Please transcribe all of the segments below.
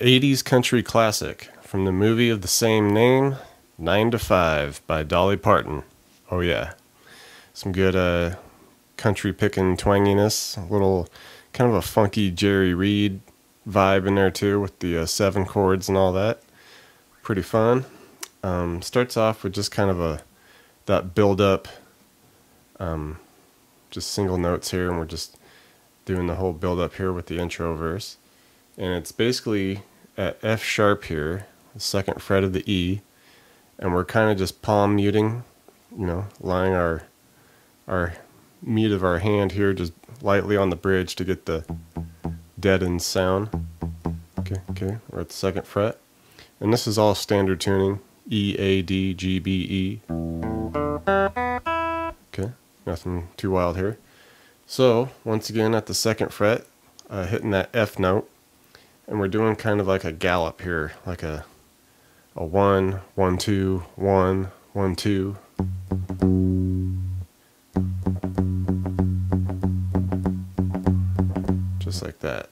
80s country classic from the movie of the same name, 9 to 5 by Dolly Parton. Oh yeah, some good country picking twanginess, a little kind of a funky Jerry Reed vibe in there too with the 7 chords and all that. Pretty fun. Starts off with just kind of that build up, just single notes here, and we're just doing the whole build up here with the intro verse. And it's basically at F sharp here, the 2nd fret of the E, and we're kind of just palm muting, lying our meat of our hand here just lightly on the bridge to get the deadened sound. Okay, we're at the 2nd fret, and this is all standard tuning: E, A, D, G, B, E. Okay, nothing too wild here. So once again at the 2nd fret, hitting that F note, and we're doing kind of like a gallop here, like a 1, 1, 2, 1, 1, 2. Just like that.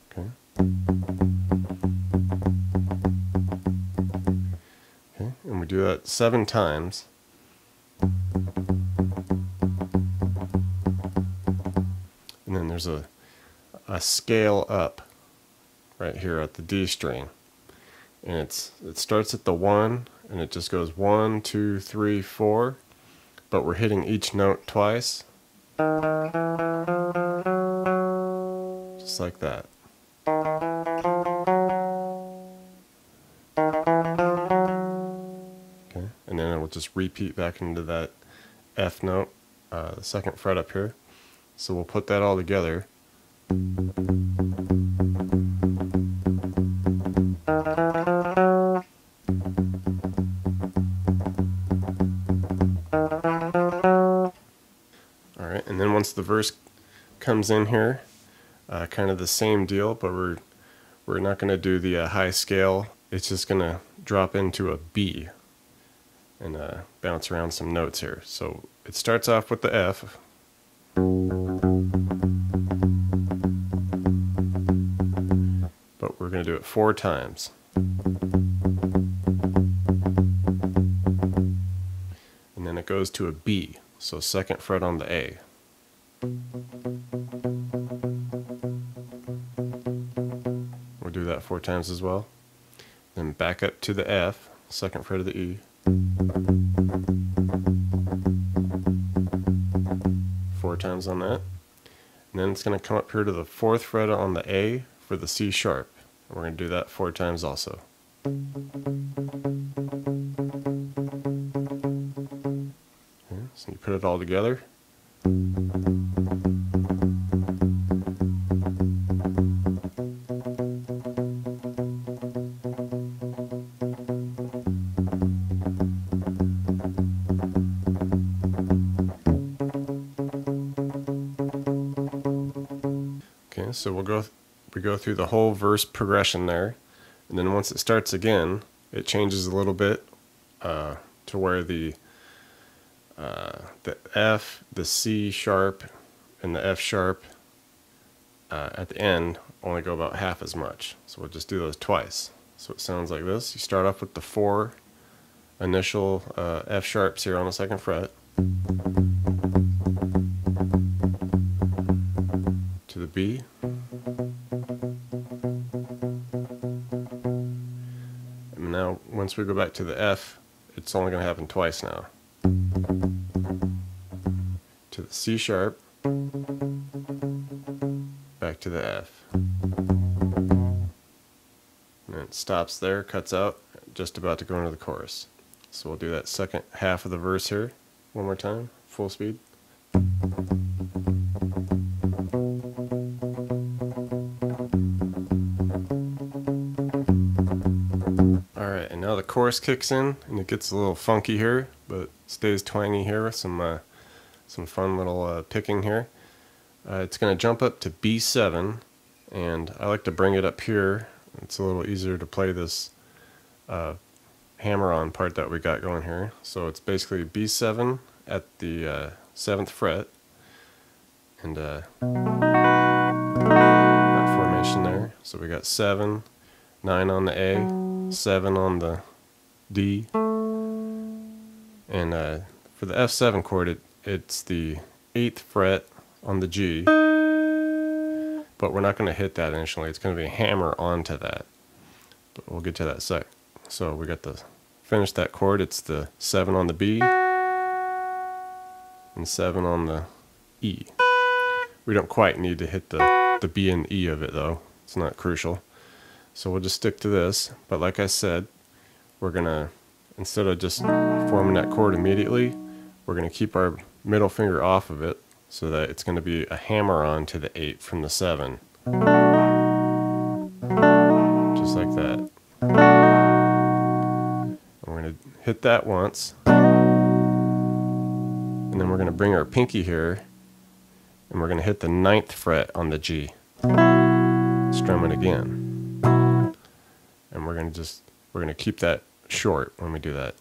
Okay. Okay, and we do that 7 times. And then there's a scale up right here at the D string, and it starts at the 1 and it just goes 1, 2, 3, 4, but we're hitting each note twice, just like that. Okay, and then it will just repeat back into that F note, the 2nd fret up here. So we'll put that all together. Alright, and then once the verse comes in here, kind of the same deal, but we're not going to do the high scale. It's just going to drop into a B and bounce around some notes here. So it starts off with the F. But we're going to do it 4 times. And then it goes to a B, so 2nd fret on the A. We'll do that 4 times as well. Then back up to the F, 2nd fret of the E. 4 times on that. And then it's going to come up here to the 4th fret on the A for the C sharp. And we're going to do that 4 times also. Okay, so you put it all together. Okay, so we go through the whole verse progression there, and then once it starts again, it changes a little bit to where the F, the C sharp, and the F sharp at the end only go about half as much. So we'll just do those twice. So it sounds like this. You start off with the 4 initial F sharps here on the 2nd fret, to the B, and now once we go back to the F, it's only going to happen twice now. To the C sharp, back to the F, and then it stops there, cuts out, just about to go into the chorus. So we'll do that 2nd half of the verse here one more time, full speed. Alright, and now the chorus kicks in, and it gets a little funky here, but stays twangy here with some fun little picking here. It's going to jump up to B7, and I like to bring it up here. It's a little easier to play this hammer-on part that we got going here. So it's basically B7 at the 7th fret, and So we got 7, 9 on the A, 7 on the D, and for the F7 chord, it's the 8th fret on the G, but we're not going to hit that initially. It's going to be a hammer onto that, but we'll get to that in a sec. So we got to finish that chord. It's the 7 on the B and 7 on the E. We don't quite need to hit the B and E of it though. It's not crucial. So we'll just stick to this. But like I said, we're going to, instead of just forming that chord immediately, we're going to keep our middle finger off of it so that it's going to be a hammer on to the 8 from the 7. Just like that. And we're going to hit that once. And then we're going to bring our pinky here and we're going to hit the 9th fret on the G. Strum it again. And we're going to keep that short when we do that.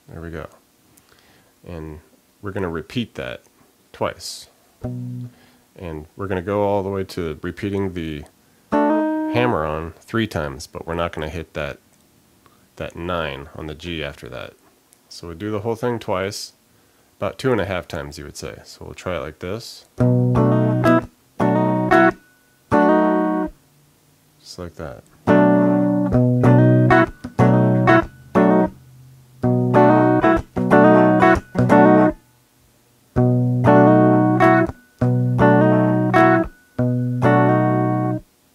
There we go. And we're going to repeat that twice. And we're going to go all the way to repeating the hammer on 3 times, but we're not going to hit that 9 on the G after that. So we'll do the whole thing twice, about 2.5 times you would say. So we'll try it like this. Just like that.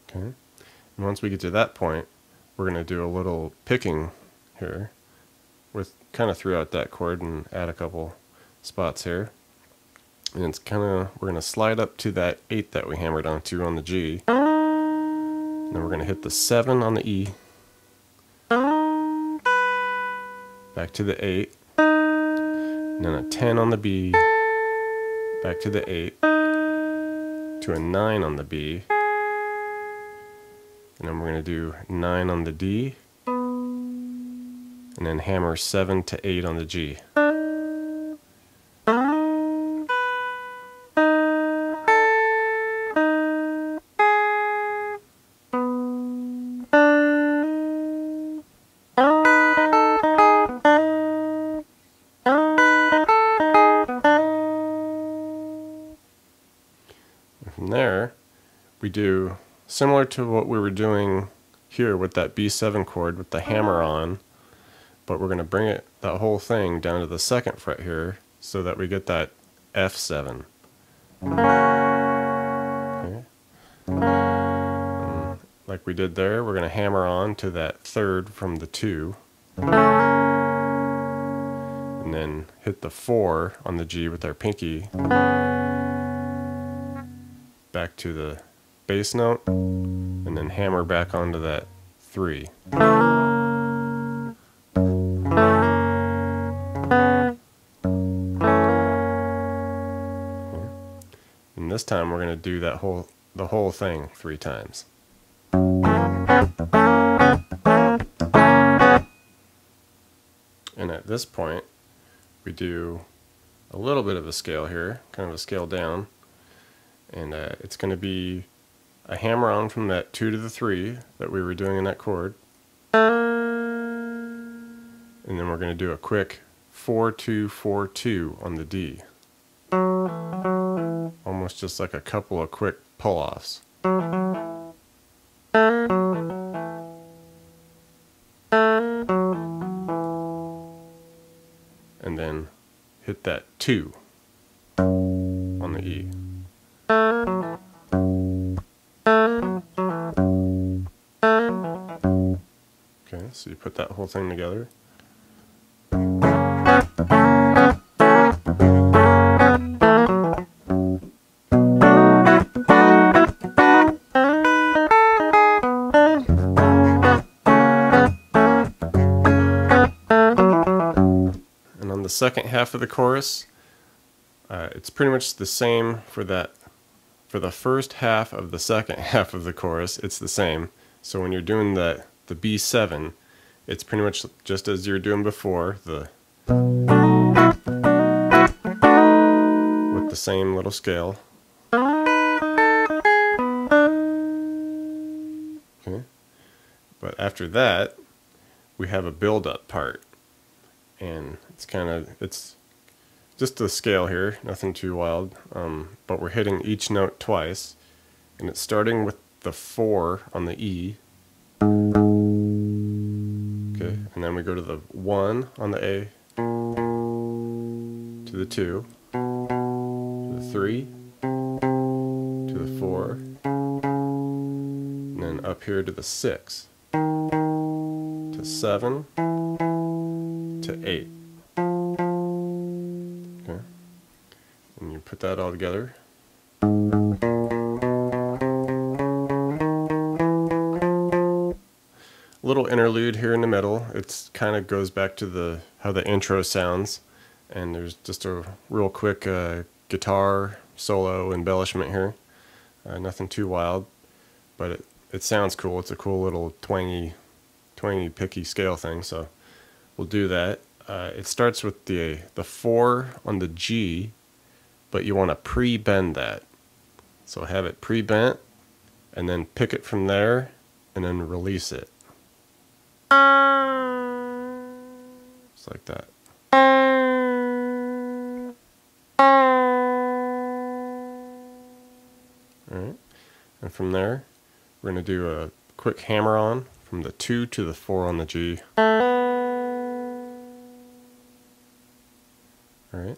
Okay. And once we get to that point, we're going to do a little picking here with kind of throughout that chord and add a couple spots here. And it's kind of, we're going to slide up to that 8 that we hammered onto on the G. And then we're going to hit the 7 on the E. Back to the 8. And then a 10 on the B. Back to the 8. To a 9 on the B. And then we're going to do 9 on the D. And then hammer 7 to 8 on the G. And from there, we do similar to what we were doing here with that B7 chord with the hammer on, but we're going to bring that whole thing down to the 2nd fret here so that we get that F7. Okay. Like we did there, we're going to hammer on to that 3rd from the 2. And then hit the 4 on the G with our pinky. Back to the bass note. And then hammer back onto that 3. And this time we're going to do the whole thing 3 times. And at this point we do a little bit of a scale here, kind of a scale down, and it's going to be a hammer on from that 2 to the 3 that we were doing in that chord, and then we're going to do a quick 4-2-4-2 on the D. Almost just like a couple of quick pull-offs. And then hit that 2 on the E. Okay, so you put that whole thing together. And on the second half of the chorus, it's pretty much the same for that. For the first half of the second half of the chorus, it's the same. So when you're doing the B7, it's pretty much just as you're doing before, the same little scale. Okay. But after that, we have a build-up part. And it's just a scale here, nothing too wild. But we're hitting each note twice. And it's starting with the 4 on the E. Okay, and then we go to the 1 on the A, to the 2, to the 3, to the 4, and then up here to the 6, to 7, to 8. Okay, and you put that all together. Little interlude here in the middle. It's kind of goes back to how the intro sounds, and there's just a real quick guitar solo embellishment here. Nothing too wild, but it sounds cool. It's a cool little twangy picky scale thing, so we'll do that. It starts with the 4 on the G, but you want to pre-bend that. So have it pre-bent, and then pick it from there, and then release it. Just like that. Alright, and from there, we're going to do a quick hammer on from the 2 to the 4 on the G. Alright,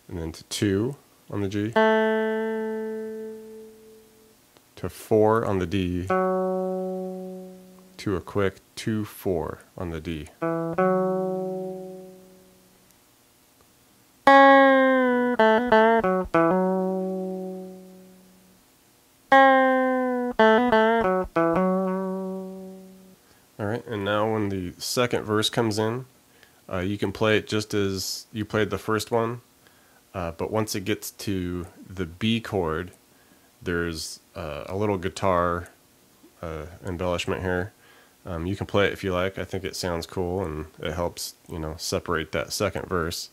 and then to 2 on the G, to 4 on the D, to a quick 2-4 on the D. Alright, and now when the second verse comes in, you can play it just as you played the first one, but once it gets to the B chord, there's a little guitar embellishment here. You can play it if you like. I think it sounds cool, and it helps, separate that second verse.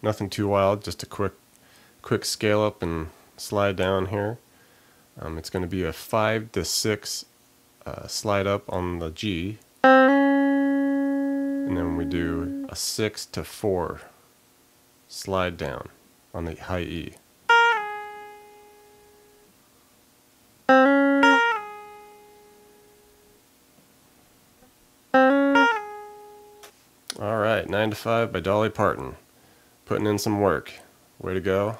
Nothing too wild, just a quick scale up and slide down here. It's going to be a 5 to 6 slide up on the G, and then we do a 6 to 4 slide down on the high E. Alright, 9 to 5 by Dolly Parton. Putting in some work. Way to go.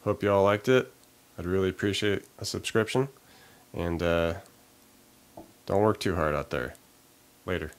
Hope you all liked it. I'd really appreciate a subscription. And don't work too hard out there. Later.